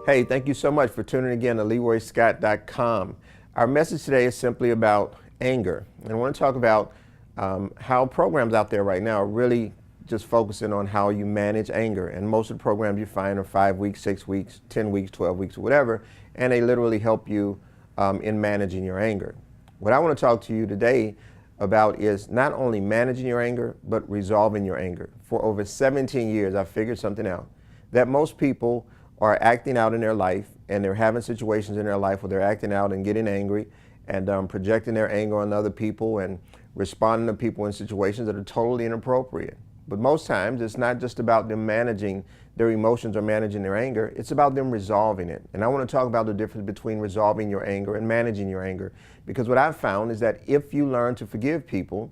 Hey, thank you so much for tuning again to LeroyScott.com. Our message today is simply about anger. And I want to talk about how programs out there right now are really just focusing on how you manage anger. And most of the programs you find are 5 weeks, 6 weeks, 10 weeks, 12 weeks, whatever, and they literally help you in managing your anger. What I want to talk to you today about is not only managing your anger, but resolving your anger. For over 17 years, I've figured something out, that most people are acting out in their life, and they're having situations in their life where they're acting out and getting angry and projecting their anger on other people and responding to people in situations that are totally inappropriate. But most times it's not just about them managing their emotions or managing their anger, it's about them resolving it. And I want to talk about the difference between resolving your anger and managing your anger, because what I've found is that if you learn to forgive people,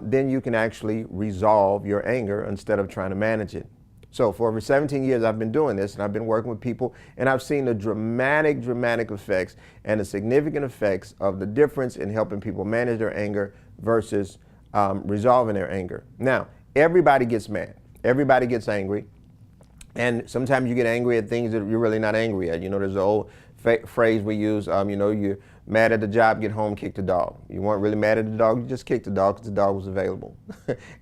then you can actually resolve your anger instead of trying to manage it. So for over 17 years, I've been doing this, and I've been working with people, and I've seen the dramatic effects and the significant effects of the difference in helping people manage their anger versus resolving their anger. Now, everybody gets mad. Everybody gets angry. And sometimes you get angry at things that you're really not angry at. You know, there's an old phrase we use, you're mad at the job, get home, kick the dog. You weren't really mad at the dog, you just kicked the dog because the dog was available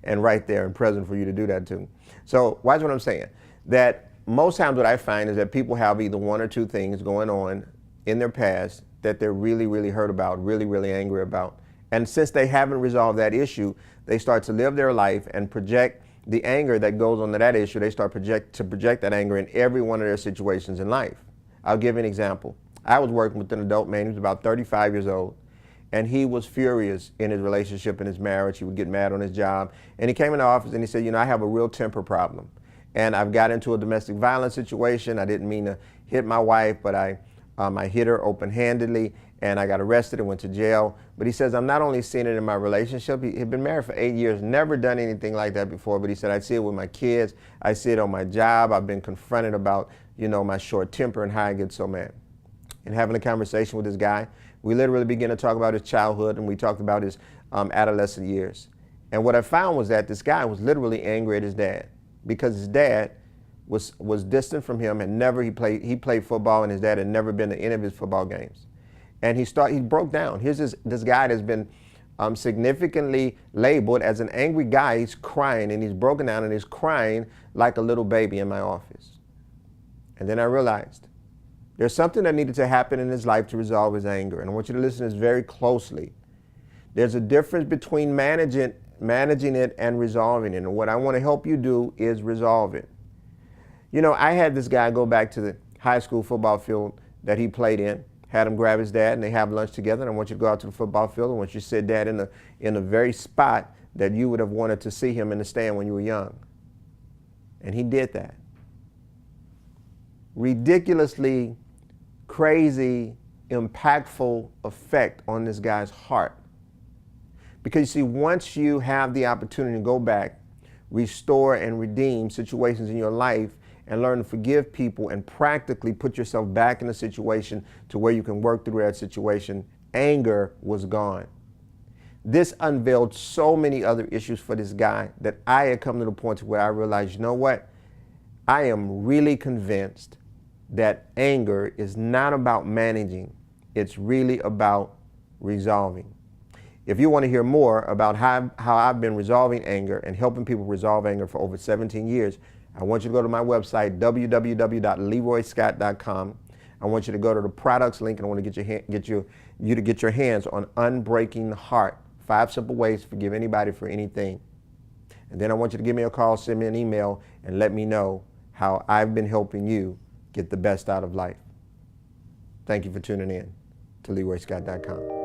and right there and present for you to do that too. So watch what I'm saying. That most times what I find is that people have either one or two things going on in their past that they're really hurt about, really angry about. And since they haven't resolved that issue, they start to live their life and project the anger that goes on to that issue. They start to project that anger in every one of their situations in life. I'll give you an example. I was working with an adult man. He was about 35 years old, and he was furious in his relationship and his marriage. He would get mad on his job. And he came in the office and he said, I have a real temper problem. And I've got into a domestic violence situation. I didn't mean to hit my wife, but I hit her open-handedly, and I got arrested and went to jail. But he says, I'm not only seeing it in my relationship. He'd been married for 8 years, never done anything like that before, but he said, I see it with my kids. I see it on my job. I've been confronted about, my short temper and how I get so mad. And having a conversation with this guy, we literally began to talk about his childhood, and we talked about his adolescent years. And what I found was that this guy was literally angry at his dad because his dad was distant from him, and he played football, and his dad had never been to any of his football games. And he broke down. Here's this guy that's been significantly labeled as an angry guy. He's crying, and he's broken down, and he's crying like a little baby in my office. And then I realized there's something that needed to happen in his life to resolve his anger. And I want you to listen to this very closely. There's a difference between managing it and resolving it. And what I want to help you do is resolve it. I had this guy go back to the high school football field that he played in, had him grab his dad, and they have lunch together. And I want you to go out to the football field. I want you to sit dad in the very spot that you would have wanted to see him in the stand when you were young. And he did that. Ridiculously crazy, impactful effect on this guy's heart. Because you see, once you have the opportunity to go back, restore and redeem situations in your life, and learn to forgive people and practically put yourself back in a situation to where you can work through that situation, anger was gone. This unveiled so many other issues for this guy that I had come to the point where I realized, you know what? I am really convinced that anger is not about managing, it's really about resolving. If you want to hear more about how I've been resolving anger and helping people resolve anger for over 17 years, I want you to go to my website, www.LeroyScott.com. I want you to go to the products link, and I want to get you to get your hands on Unbreaking the Heart. 5 simple ways to forgive anybody for anything. And then I want you to give me a call, send me an email, and let me know how I've been helping you get the best out of life. Thank you for tuning in to LeroyScott.com.